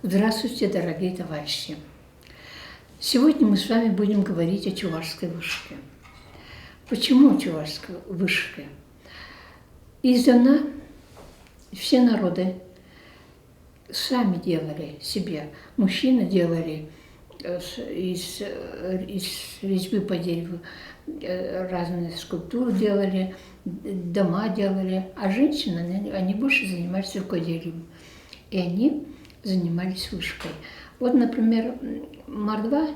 Здравствуйте, дорогие товарищи! Сегодня мы с вами будем говорить о чувашской вышивке. Почему чувашская вышивка? Издавна все народы сами делали себе. Мужчины делали из резьбы по дереву разные скульптуры делали, дома делали, а женщины, они больше занимались рукоделием. И они занимались вышивкой. Вот, например, мордва,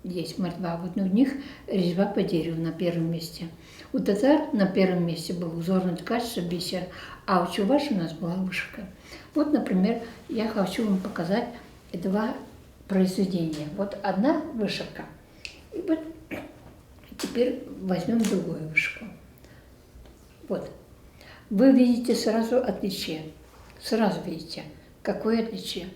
есть мордва, вот у них резьба по дереву на первом месте. У татар на первом месте был узорный ткач, бисер, а у чуваш у нас была вышивка. Вот, например, я хочу вам показать два произведения. Вот одна вышивка, и вот теперь возьмем другую вышивку. Вот. Вы видите сразу отличие. Сразу видите, какое отличие.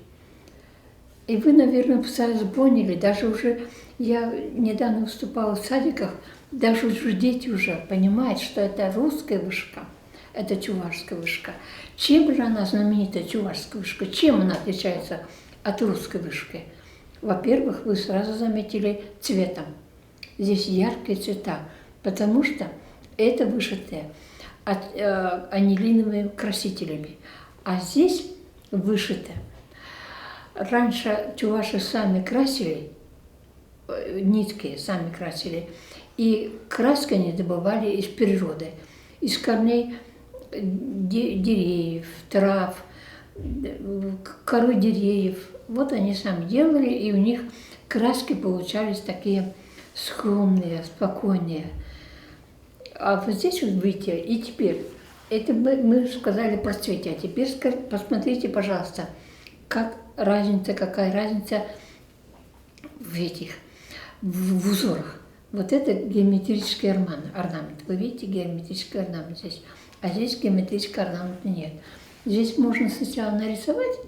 И вы, наверное, сразу поняли, даже уже, я недавно выступала в садиках, даже уже дети уже понимают, что это русская вышивка, это чувашская вышивка. Чем же она знаменита, чувашская вышивка? Чем она отличается от русской вышивки? Во-первых, вы сразу заметили цветом. Здесь яркие цвета, потому что это вышитое анилиновыми красителями. А здесь вышито. Раньше чуваши сами красили, нитки сами красили, и краски они добывали из природы, из корней деревьев, трав, коры деревьев. Вот они сами делали, и у них краски получались такие скромные, спокойные. А вот здесь вот видите, и теперь, это мы сказали про цвете, а теперь посмотрите, пожалуйста, как разница, какая разница в этих, в узорах. Вот это геометрический орнамент. Вы видите геометрический орнамент здесь, а здесь геометрического орнамента нет. Здесь можно сначала нарисовать,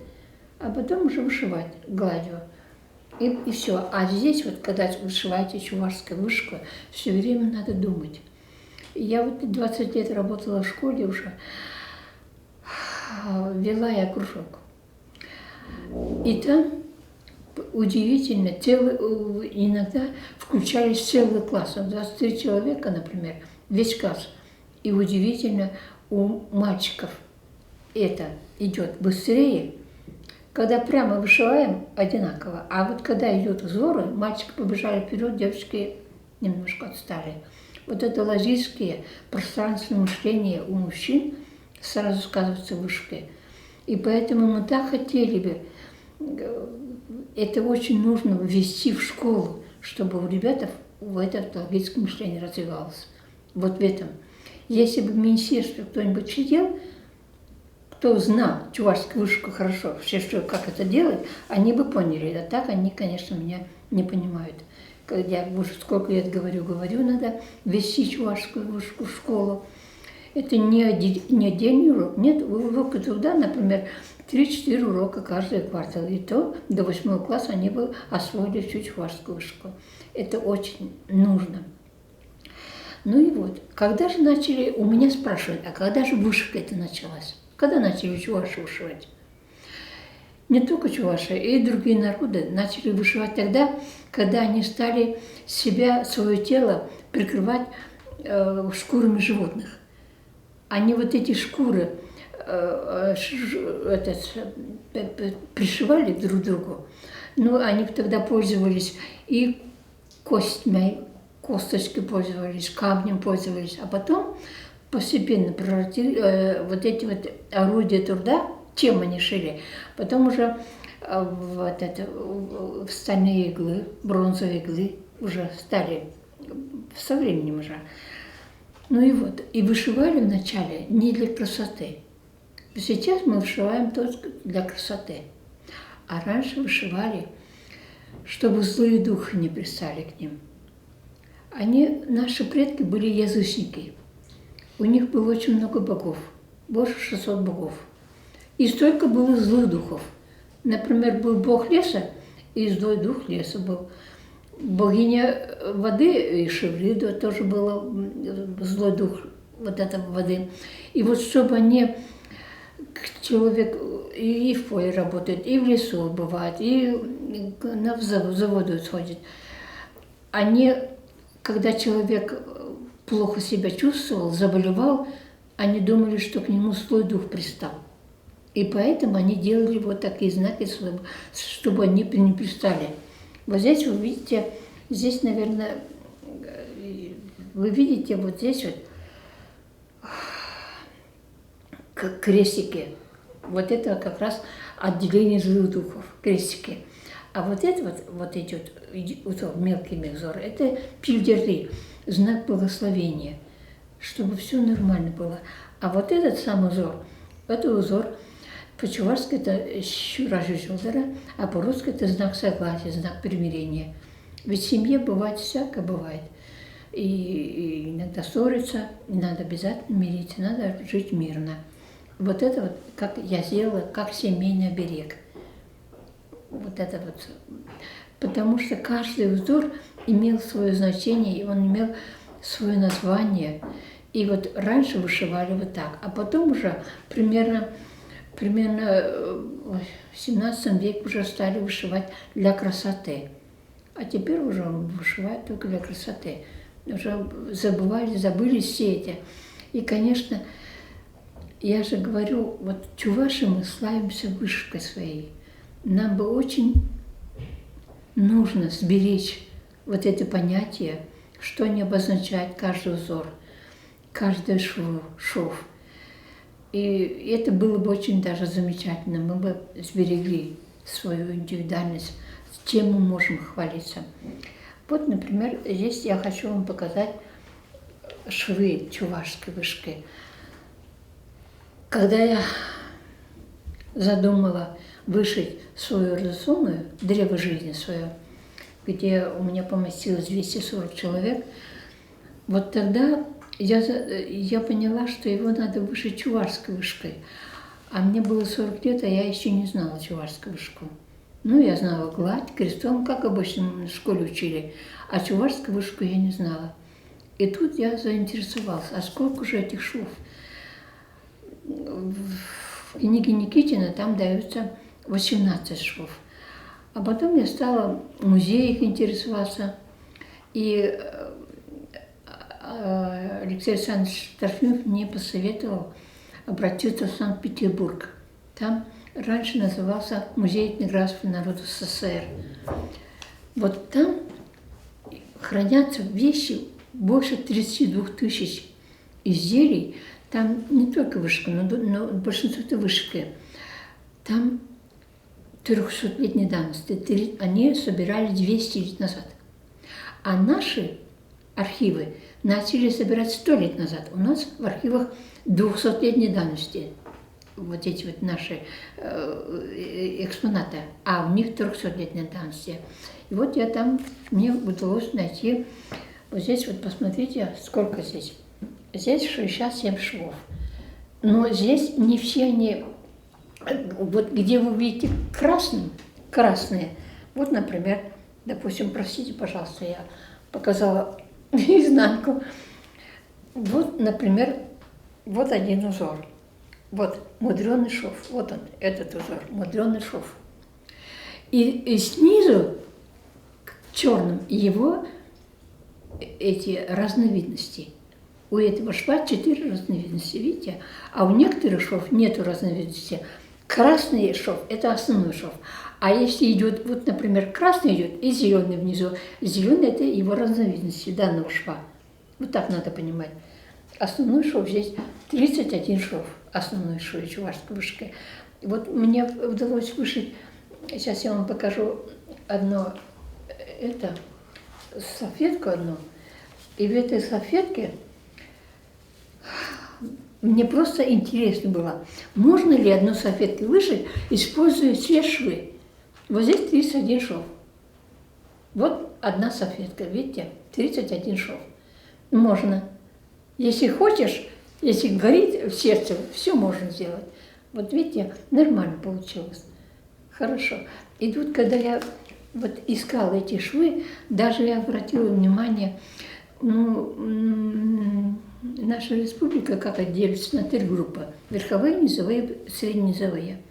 а потом уже вышивать гладью. И все. А здесь вот, когда вышиваете чувашскую вышивку, все время надо думать. Я вот 20 лет работала в школе уже, вела я кружок. И там удивительно, иногда включались целый класс, 23 человека, например, весь класс. И удивительно, у мальчиков это идет быстрее, когда прямо вышиваем одинаково, а вот когда идет узоры, мальчики побежали вперед, девочки немножко отстали. Вот это логическое пространственное мышление у мужчин сразу сказывается в вышивке. И поэтому мы так хотели бы, это очень нужно ввести в школу, чтобы у ребят в это логическое мышление развивалось. Вот в этом. Если бы в министерстве кто-нибудь сидел, кто знал чувашскую вышивку хорошо, все, что, как это делать, они бы поняли. А так они, конечно, меня не понимают. Я уже сколько лет говорю, надо ввести чувашскую вышивку в школу. Это не отдельный урок. Нет, урока труда, например, 3-4 урока каждый квартал. И то до 8 класса они бы освоили всю чувашскую вышивку. Это очень нужно. Ну и вот, когда же начали, у меня спрашивают, а когда же вышивка это началась? Когда начали чуваши вышивать? Не только чуваши, и другие народы начали вышивать тогда, когда они стали свое тело прикрывать шкурами животных. Они вот эти шкуры пришивали друг к другу, но они тогда пользовались и косточкой пользовались, камнем пользовались, а потом постепенно превратили вот эти вот орудия труда, чем они шили, потом уже в стальные иглы, бронзовые иглы уже стали со временем уже. Ну и вот, и вышивали вначале не для красоты. Сейчас мы вышиваем только для красоты. А раньше вышивали, чтобы злые духи не пристали к ним. Наши предки были язычники. У них было очень много богов, больше 600 богов. И столько было злых духов. Например, был бог леса, и злой дух леса был. Богиня воды, и Шевлида тоже был злой дух вот этого воды. И вот чтобы человек и в поле работают, и в лесу бывают, и на заводу сходят. Они, когда человек плохо себя чувствовал, заболевал, они думали, что к нему злой дух пристал. И поэтому они делали вот такие знаки, чтобы они не пристали. Вот здесь вы видите, здесь, наверное, вы видите вот здесь вот крестики. Вот это как раз отделение злых духов, крестики. А вот это вот идет мелкий мехзор, это пильдерли, знак благословения, чтобы все нормально было. А вот этот сам узор, это узор, по-чувашски это щуражи жолдара, а по-русски это знак согласия, знак примирения. Ведь в семье бывает всякое бывает. И иногда ссориться, не надо обязательно мириться, надо жить мирно. Вот это вот, как я сделала, как семейный оберег. Вот это вот. Потому что каждый узор имел свое значение, и он имел свое название. И вот раньше вышивали вот так, а потом уже примерно в 17 веке уже стали вышивать для красоты. А теперь уже вышивают только для красоты. Уже забыли все эти. И, конечно, я же говорю, вот чуваши мы славимся вышивкой своей. Нам бы очень нужно сберечь вот это понятие, что не обозначает каждый узор, каждый шов. И это было бы очень даже замечательно. Мы бы сберегли свою индивидуальность, чем мы можем хвалиться. Вот, например, здесь я хочу вам показать швы чувашской вышки. Когда я задумала вышить свою разумную древо жизни свое, где у меня поместилось 240 человек, вот тогда я поняла, что его надо вышить чувашской вышкой. А мне было 40 лет, а я еще не знала чувашскую вышку. Ну, я знала гладь, крестом, как обычно в школе учили, а чувашскую вышку я не знала. И тут я заинтересовалась, а сколько же этих швов? В книге Никитина там дается 18 швов. А потом я стала в музеях интересоваться, и Алексей Александрович Трофимов мне посоветовал обратиться в Санкт-Петербург. Там раньше назывался Музей этнографии народов СССР. Вот там хранятся вещи больше 32 тысяч изделий. Там не только вышивка, но большинство это вышивки. Там 300-летней давности. Они собирали 200 лет назад. А наши архивы начали собирать 100 лет назад. У нас в архивах 200-летней давности вот эти вот наши экспонаты, а у них 300-летней давности. И вот я там, мне удалось найти, вот здесь вот посмотрите, сколько здесь. Здесь 67 швов. Но здесь не все они, вот где вы видите красные, вот, например, допустим, простите, пожалуйста, я показала изнанку. Вот, например, вот один узор. Вот мудреный шов. Вот он, этот узор, мудреный шов. И снизу к черным его эти разновидности. У этого шва 4 разновидности, видите? А у некоторых швов нету разновидности. Красный шов – это основной шов. А если идет, вот, например, красный идет и зеленый внизу, зеленый – это его разновидности данного шва. Вот так надо понимать. Основной шов здесь 31 шов, основной шов чувашской вышки. Вот мне удалось вышить, сейчас я вам покажу одно, это салфетку одну. И в этой салфетке мне просто интересно было, можно ли одну салфетку вышить, используя все швы. Вот здесь 31 шов. Вот одна салфетка, видите, 31 шов. Можно. Если хочешь, если горит в сердце, все можно сделать. Вот видите, нормально получилось. Хорошо. И тут, когда я вот искала эти швы, даже я обратила внимание, наша республика как делится на 3 группы. Верховые, низовые, средненизовые.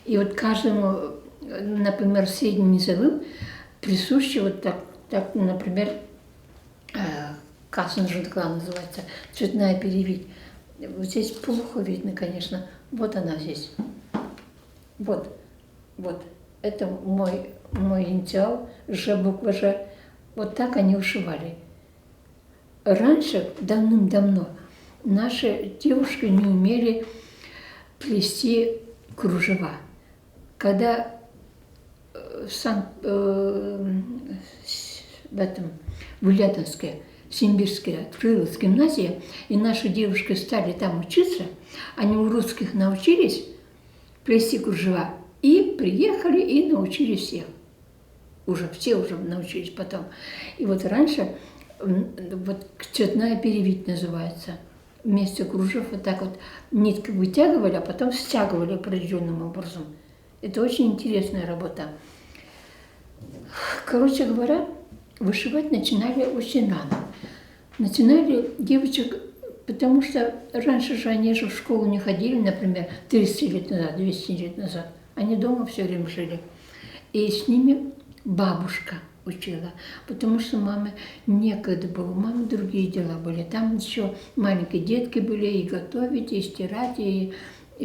И вот каждому, например, средним низовым присуще вот так, например, кассан жидкла называется, цветная перевить. Вот здесь плохо видно, конечно. Вот она здесь. Вот. Это мой инициал, Ж, буква Ж. Вот так они вышивали. Раньше, давным-давно, наши девушки не умели плести кружева. Когда в Ульяновске, Симбирске открылась гимназия, и наши девушки стали там учиться, они у русских научились плести кружева, и приехали и научили всех. Все уже научились потом. И вот раньше, вот цветная перевить называется, вместе кружев вот так вот ниткой вытягивали, а потом стягивали определенным образом. Это очень интересная работа. Короче говоря, вышивать начинали очень рано. Начинали девочек, потому что раньше же они же в школу не ходили, например, 300 лет назад, 200 лет назад. Они дома все время жили. И с ними бабушка учила, потому что маме некогда было, у мамы другие дела были. Там еще маленькие детки были, и готовить, и стирать, и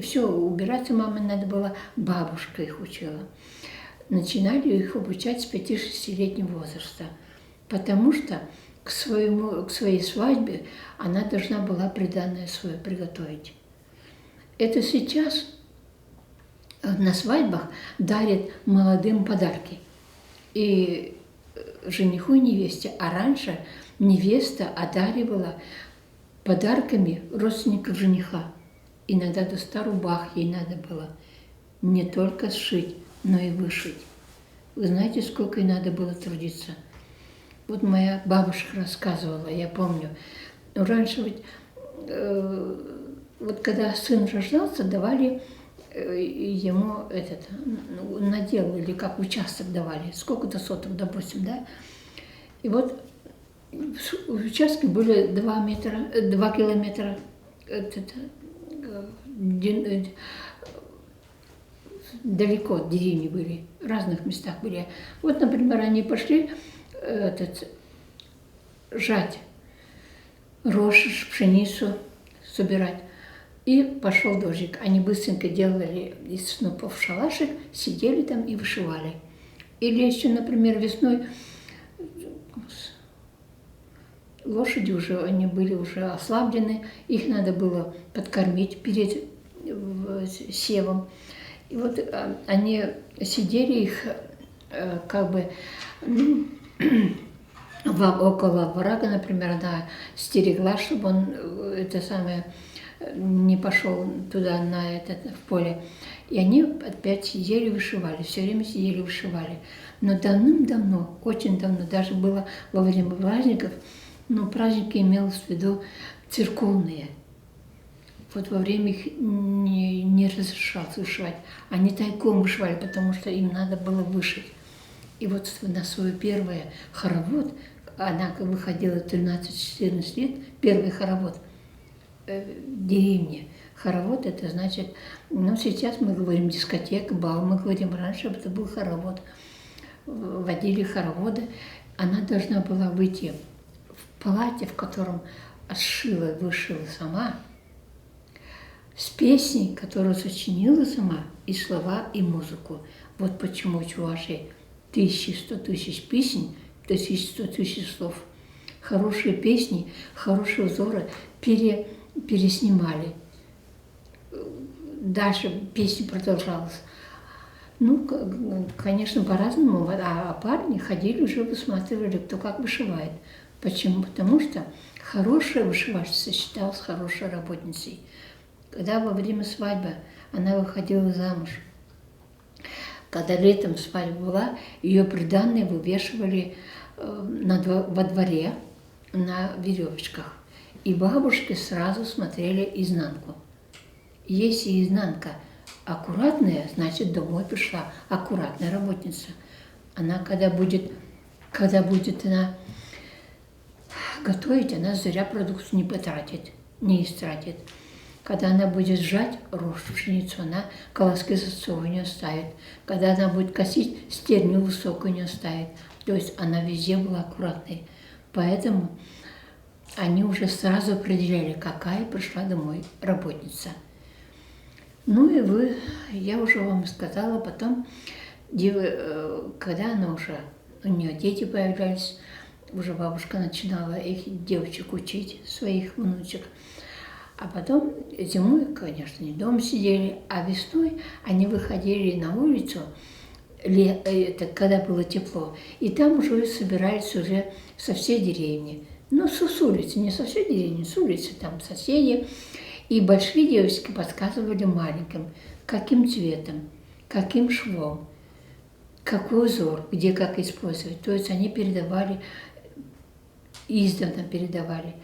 все, убираться маме надо было, бабушка их учила. Начинали их обучать с 5-6-летнего возраста, потому что к своей свадьбе она должна была приданое свое приготовить. Это сейчас на свадьбах дарят молодым подарки. И жениху и невесте. А раньше невеста одаривала подарками родственников жениха. Иногда до 100 рубах ей надо было не только сшить, но и вышить. Вы знаете, сколько ей надо было трудиться? Вот моя бабушка рассказывала, я помню. Раньше ведь, вот когда сын рождался, давали ему надел, или как участок давали, сколько-то соток, допустим, да. И вот в участке были 2 километра далеко от деревни были, в разных местах были. Вот, например, они пошли жать рожь, пшеницу собирать. И пошел дождик. Они быстренько делали из снопов шалашик, сидели там и вышивали. Или еще, например, весной лошади уже, они были уже ослаблены, их надо было подкормить перед севом. И вот они сидели, их как бы около оврага, например, она стерегла, чтобы он не пошел туда, в поле. И они опять сидели, вышивали, все время сидели, вышивали. Но давным-давно, очень давно, даже было во время праздников, но праздники имелось в виду церковные. Вот во время их не разрешалось вышивать. Они тайком вышивали, потому что им надо было вышить. И вот на свое первое хоровод, она выходила 13-14 лет, первый хоровод в деревне. Хоровод — это значит, сейчас мы говорим дискотека, бал, мы говорим, раньше это был хоровод. Водили хороводы. Она должна была выйти в платье, в котором сшила и вышила сама, с песней, которую сочинила сама, и слова, и музыку. Вот почему у чувашей 1100 тысяч песен, 1100 тысяч слов. Хорошие песни, хорошие узоры переснимали. Дальше песня продолжалась. Конечно, по-разному, а парни ходили уже, высматривали, кто как вышивает. Почему? Потому что хорошая вышивальщица считалась хорошей работницей. Когда во время свадьбы она выходила замуж, когда летом свадьба была, ее приданое вывешивали во дворе на веревочках. И бабушки сразу смотрели изнанку. Если изнанка аккуратная, значит, домой пришла аккуратная работница. Она, когда будет она готовить, она зря продукцию не потратит, не истратит. Когда она будет сжать рожь пшеницу, она колоски засовывать не ставит. Когда она будет косить, стерню высокую не ставит. То есть она везде была аккуратной. Поэтому они уже сразу определяли, какая пришла домой работница. Ну и я уже вам сказала, потом, когда она уже, у нее дети появлялись, уже бабушка начинала их девочек учить, своих внучек. А потом зимой, конечно, не дома сидели, а весной они выходили на улицу, это когда было тепло, и там уже собирались уже со всей деревни. Ну, с улицы, не со всей деревни, с улицы, там соседи. И большие девочки подсказывали маленьким, каким цветом, каким швом, какой узор, где как использовать. То есть они передавали, издавна передавали.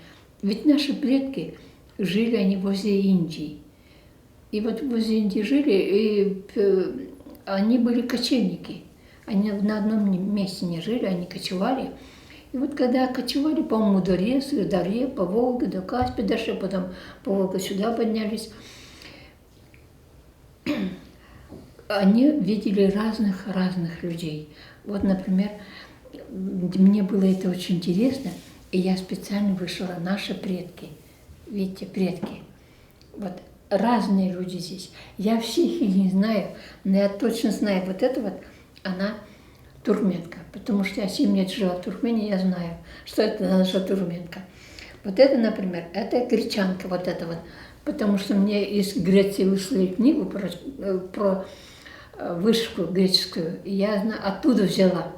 Ведь наши предки жили они возле Индии. И вот возле Индии жили, и они были кочевники. Они на одном месте не жили, они кочевали. И вот когда кочевали, по-моему, до Ресы, по Волге, до Каспия дошли, потом по Волге сюда поднялись, они видели разных людей. Вот, например, мне было это очень интересно, и я специально вышла «Наши предки». Видите, предки. Вот разные люди здесь. Я всех их не знаю, но я точно знаю, вот это вот, она туркменка. Потому что я 7 лет жила в Туркмении, я знаю, что это наша туркменка. Вот это, например, это гречанка, вот это вот. Потому что мне из Греции выслали книгу про вышивку греческую, и я оттуда взяла.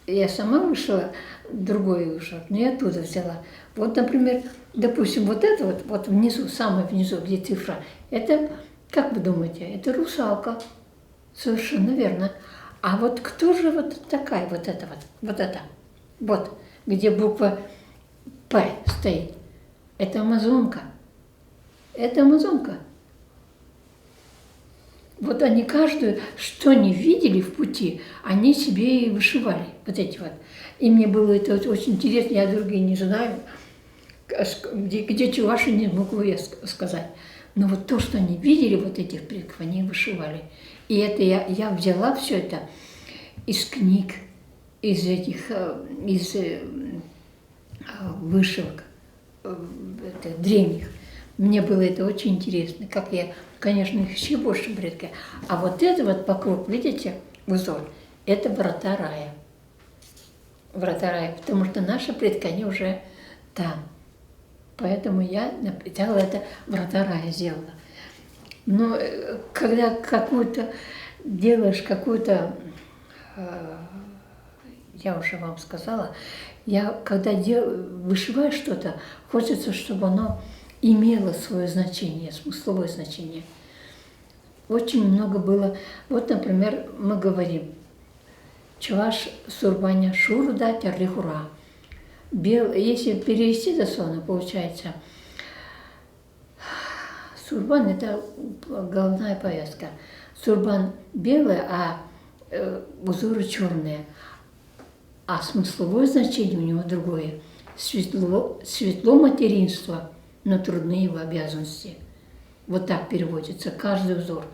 Я сама вышла другой вышивку, но я оттуда взяла. Вот, например, допустим, вот это вот внизу, самое внизу, где цифра, это, как вы думаете, это русалка. Совершенно верно. А вот кто же вот такая вот эта вот это, вот, где буква П стоит? Это амазонка. Это амазонка. Вот они каждую, что не видели в пути, они себе и вышивали, вот эти вот. И мне было это очень интересно, я другие не знаю, где чуваши не могу я сказать. Но вот то, что они видели, вот этих предков, они вышивали. И это я взяла все это из книг, из вышивок древних. Мне было это очень интересно, как я, конечно, их еще больше предки. А вот это вот вокруг, видите, узор, это врата рая. Врата рая, потому что наши предки, они уже там. Поэтому я взяла это врата рая, сделала. Но когда делаешь какую-то, я уже вам сказала, когда вышиваю что-то, хочется, чтобы оно имело свое значение, смысловое значение. Очень много было. Вот, например, мы говорим, чуваш сурбаня шуру дать арихура. Если перевести дословно, получается, сурбан – это головная повязка. Сурбан белый, а узоры черные. А смысловое значение у него другое. Светло материнство, но трудны его обязанности. Вот так переводится каждый узор.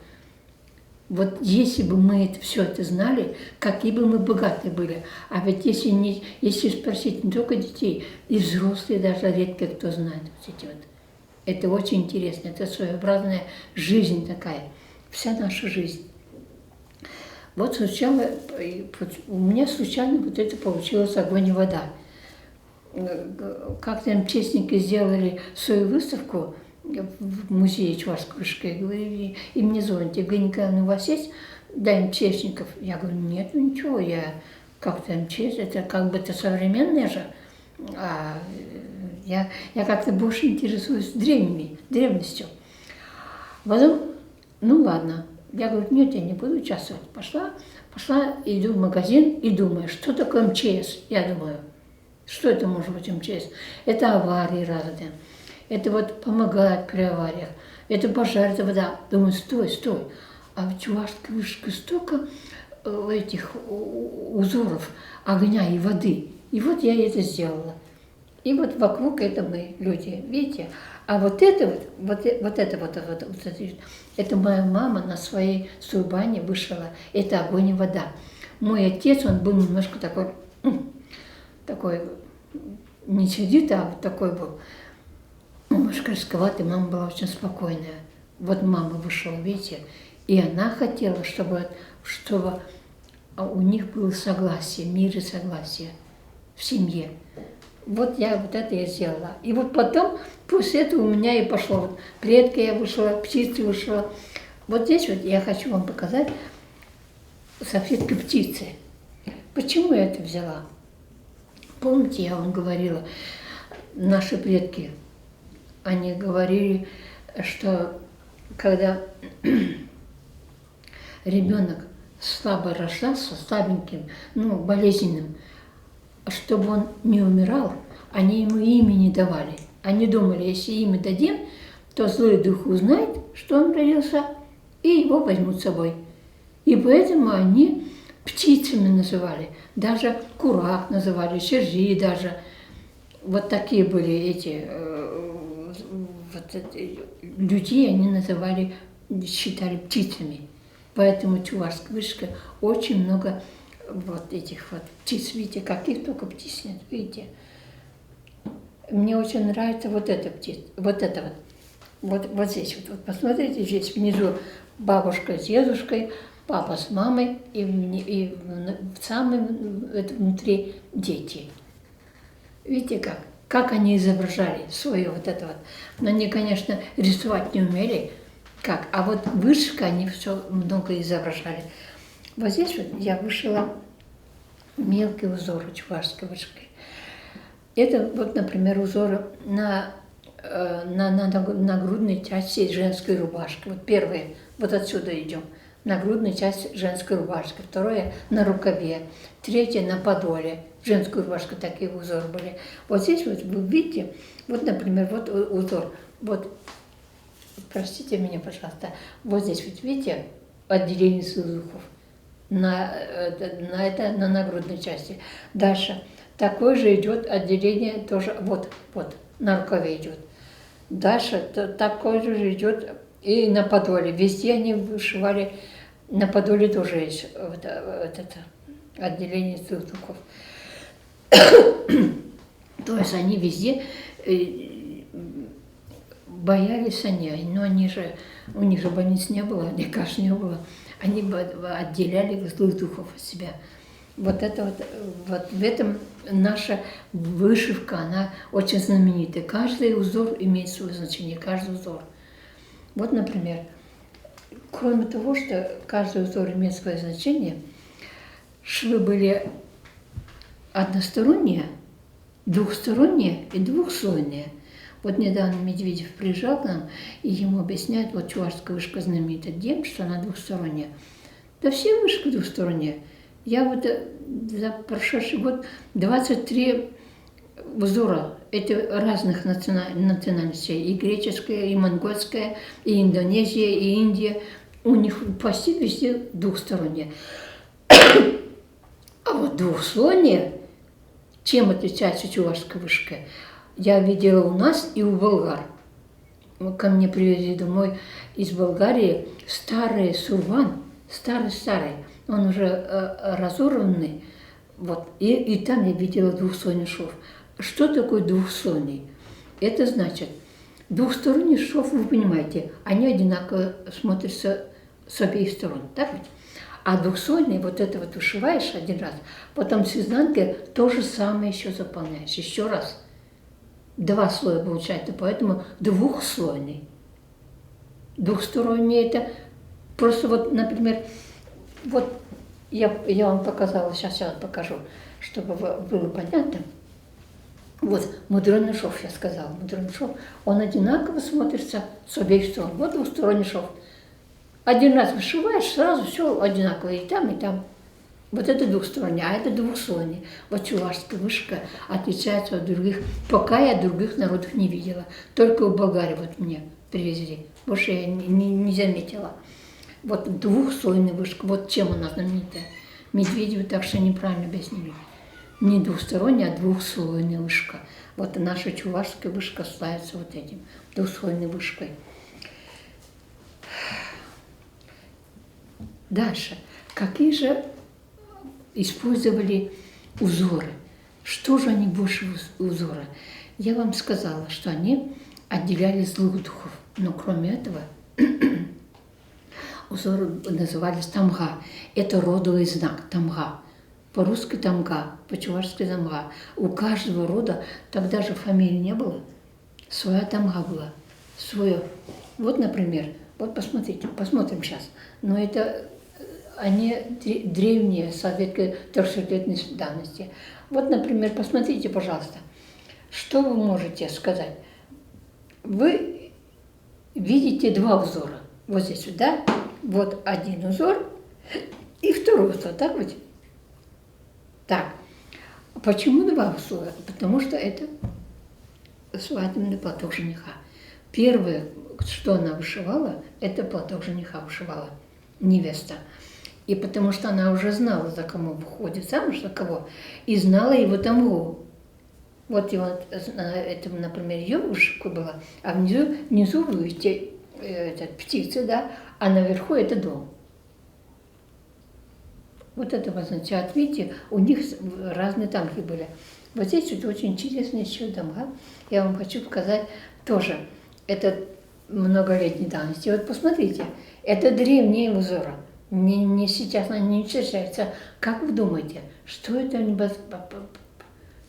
Вот если бы мы все это знали, какие бы мы богатые были. А ведь если спросить не только детей, и взрослые даже редко кто знает вот эти вот. Это очень интересно, это своеобразная жизнь такая, вся наша жизнь. Вот случайно, у меня случайно вот это получилось «Огонь и вода». Как-то МЧСники сделали свою выставку в музее чувашской вышивки, говорили, и мне звонят: Евгения Николаевна, у вас есть МЧСников? Я говорю: нет, ничего, я как-то МЧС, это как бы это современное же, а я как-то больше интересуюсь древностью. Потом, ну ладно, я говорю: нет, я не буду участвовать. Пошла, иду в магазин и думаю, что такое МЧС? Я думаю, что это может быть МЧС? Это аварии разные. Это вот помогает при авариях. Это пожар, это вода. Думаю, стой. А в чувашской вышивке столько этих узоров огня и воды. И вот я это сделала. И вот вокруг это мы, люди, видите? А вот это это моя мама на своей сурбане вышила. Это огонь и вода. Мой отец, он был немножко такой, не сердитый, а вот такой был, немножко рисковатый. Мама была очень спокойная. Вот мама вышла, видите? И она хотела, чтобы у них было согласие, мир и согласие в семье. Вот это я сделала. И вот потом, после этого у меня и пошло. Вот предки я вышла, птицы вышла. Вот здесь вот я хочу вам показать салфетки птицы. Почему я это взяла? Помните, я вам говорила, наши предки, они говорили, что когда ребенок слабо рождался, слабеньким, болезненным, чтобы он не умирал, они ему имя не давали. Они думали, если имя дадим, то злой дух узнает, что он родился, и его возьмут с собой. И поэтому они птицами называли, даже курах называли, чержи даже. Вот такие были людей они называли, считали птицами. Поэтому Чувашская вышка очень много вот этих вот птиц, видите, каких только птиц нет, видите. Мне очень нравится вот эта птица, вот здесь, вот посмотрите, здесь внизу бабушка с дедушкой, папа с мамой, и внутри дети. Видите, как они изображали свое вот это вот. Но они, конечно, рисовать не умели, а вот вышивка они все много изображали. Вот здесь вот я вышила мелкий узор чувашской вышивкой. Это вот, например, узоры на нагрудной части женской рубашки. Вот первое, вот отсюда идем. Нагрудная часть женской рубашки. Второе на рукаве. Третье на подоле. Женскую рубашку такие узоры были. Вот здесь вот вы видите, вот, например, вот узор. Вот, простите меня, пожалуйста. Вот здесь вот видите отделение слухов. На нагрудной части. Дальше. Такое же идет отделение тоже, вот, на рукаве идет. Дальше такое же идет и на подоле. Везде они вышивали, на подоле тоже есть вот это отделение слухов. То есть они везде боялись но у них же больниц не было, лекарств не было. Они отделяли злых духов от себя. Вот в этом наша вышивка, она очень знаменитая. Каждый узор имеет свое значение, каждый узор. Вот, например, кроме того, что каждый узор имеет свое значение, швы были односторонние, двухсторонние и двухслойные. Вот недавно Медведев приезжал к нам, и ему объясняют, вот чувашская вышка знаменита тем, что она двухсторонняя. Да все вышки двухсторонние. Я вот за прошедший год 23 узора, это разных национальностей, и греческая, и монгольская, и Индонезия, и Индия. У них почти везде двухсторонние. А вот двухслойные, чем отличается чувашская вышка? Я видела у нас и у болгар. Ко мне привезли домой из Болгарии старый сурван, старый. Он уже разорванный. Вот. И там я видела двухслойный шов. Что такое двухслойный? Это значит, двухсторонний шов, вы понимаете, они одинаково смотрятся с обеих сторон, так ведь? А двухслойный, вот это вот вышиваешь один раз, потом с изнанки то же самое еще заполняешь, еще раз. 2 слоя получается, поэтому двухслойный. Двухсторонний это просто вот, например, вот я вам показала, сейчас я вам покажу, чтобы было понятно. Вот мудреный шов, я сказала, мудреный шов, он одинаково смотрится с обеих сторон. Вот двухсторонний шов. Один раз вышиваешь, сразу все одинаково, и там, и там. Вот это двухсторонний, а это двухслойный. Вот чувашская вышивка отличается от других. Пока я других народов не видела. Только у Болгарии вот мне привезли. Больше я не заметила. Вот двухслойная вышивка, вот чем она знаменитая. Медведеву так что неправильно объяснили. Не двухсторонняя, а двухслойная вышка. Вот наша чувашская вышка славится вот этим, двухслойной вышкой. Дальше. Какие же использовали узоры? Что же они больше узора? Я вам сказала, что они отделяли злых духов. Но кроме этого, узоры назывались тамга. Это родовый знак тамга. По-русски тамга, по-чувашски тамга. У каждого рода, тогда же фамилии не было, своя тамга была. Свое. Вот, например, вот посмотрите, посмотрим сейчас. Но это они древние, советские 300-летней давности. Вот, например, посмотрите, пожалуйста, что вы можете сказать. Вы видите два узора. Вот здесь вот, да? Вот один узор и второй узор, так ведь? Так. Почему два узора? Потому что это свадебный платок жениха. Первое, что она вышивала, это платок жениха вышивала невеста. И потому что она уже знала, за кого выходит замуж, за кого, и знала его тамгу. Вот его, это, например, ее вышивка была, а внизу вы видите птицы, да, а наверху это дом. Вот это означает, видите, у них разные тамги были. Вот здесь вот очень интересная еще тамга. Я вам хочу показать тоже. Это многолетней давности. Вот посмотрите, это древние узоры. Не сейчас она не встречается. Как вы думаете, что это?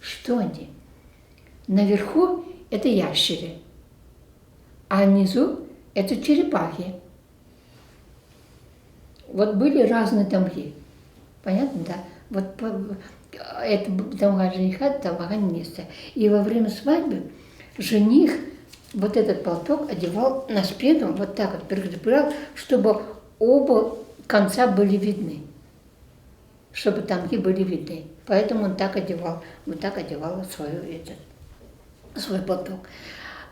Что они? Наверху это ящеры, а внизу это черепахи. Вот были разные тамги. Понятно, да? Вот это тамга жениха, тамга невесты. И во время свадьбы жених вот этот платок одевал на спину, вот так вот прикреплял, чтобы оба конца были видны. Чтобы тамги были видны. Поэтому он так одевал, вот так одевал свой платок.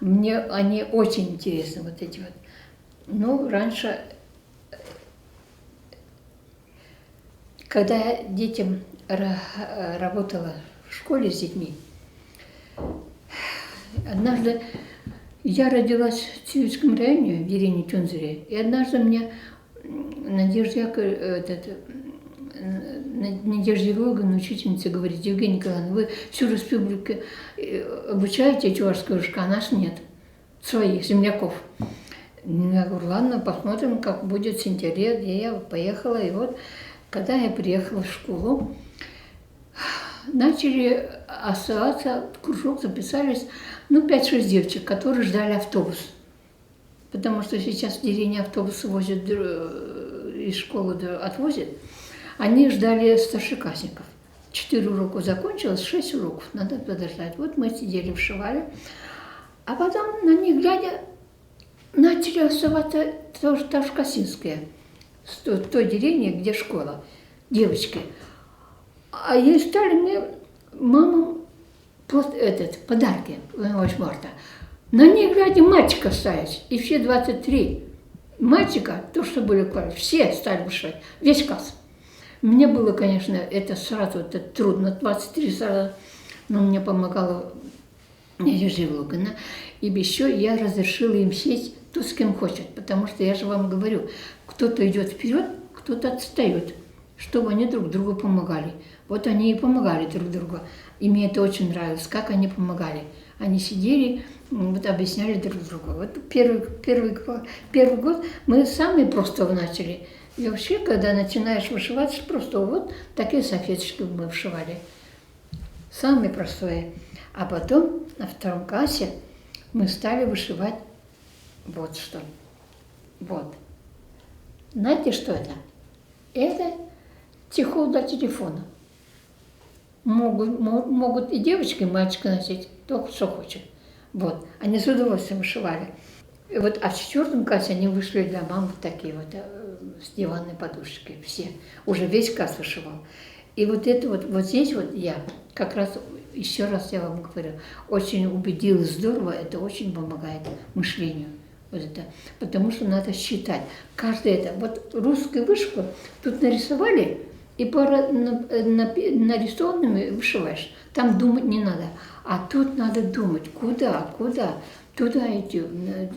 Мне они очень интересны, вот эти вот. Ну, раньше, когда я детям работала в школе с детьми, однажды я родилась в Цивильском районе, в деревне Тюнзере, и однажды мне Надежда Евгеньевна, учительница, говорит: Евгения Николаевна, вы всю республику обучаете чувашскую вышку, а нас нет, своих земляков. Я говорю, ладно, посмотрим, как будет в сентябре. И я поехала, и вот, когда я приехала в школу, начали оставаться, в кружок записались, 5-6 девочек, которые ждали автобус. Потому что сейчас в деревне автобусы возят, из школы отвозят. Они ждали старшеклассников. 4 урока закончилось, 6 уроков надо подождать. Вот мы сидели, вшивали. А потом, на них глядя, начали оставаться тоже старшеклассницкие. С той деревни, где школа, девочки. А ей стали мне мамам подарки 8 марта. На них, глядя, мальчика ставить. И все 23 мальчика, то, что были в классе, все стали вышивать. Весь класс. Мне было, конечно, это сразу это трудно. 23 сразу. Но мне помогала Надежда Евгеньевна. И еще я разрешила им сесть кто с кем хочет. Потому что я же вам говорю, кто-то идет вперед, кто-то отстает. Чтобы они друг другу помогали. Вот они и помогали друг другу. И мне это очень нравилось, как они помогали. Они сидели, вот объясняли друг другу. Вот первый год мы сами просто начали. И вообще, когда начинаешь вышивать, просто вот такие салфеточки мы вышивали. Самое простое. А потом на 2 классе мы стали вышивать вот что. Вот. Знаете, что это? Это чехол для телефона. Могут и девочки, и мальчики носить, только что хочет. Вот. Они с удовольствием вышивали. И вот, а в 4 классе они вышли для мам вот такие вот с диванной подушкой. Все. Уже весь класс вышивал. И вот это вот здесь вот я как раз, еще раз я вам говорю, очень убедилась здорово, это очень помогает мышлению. Вот это. Потому что надо считать. Каждое это. Вот русскую вышивку тут нарисовали, и нарисованными вышиваешь. Там думать не надо. А тут надо думать, куда, туда идем,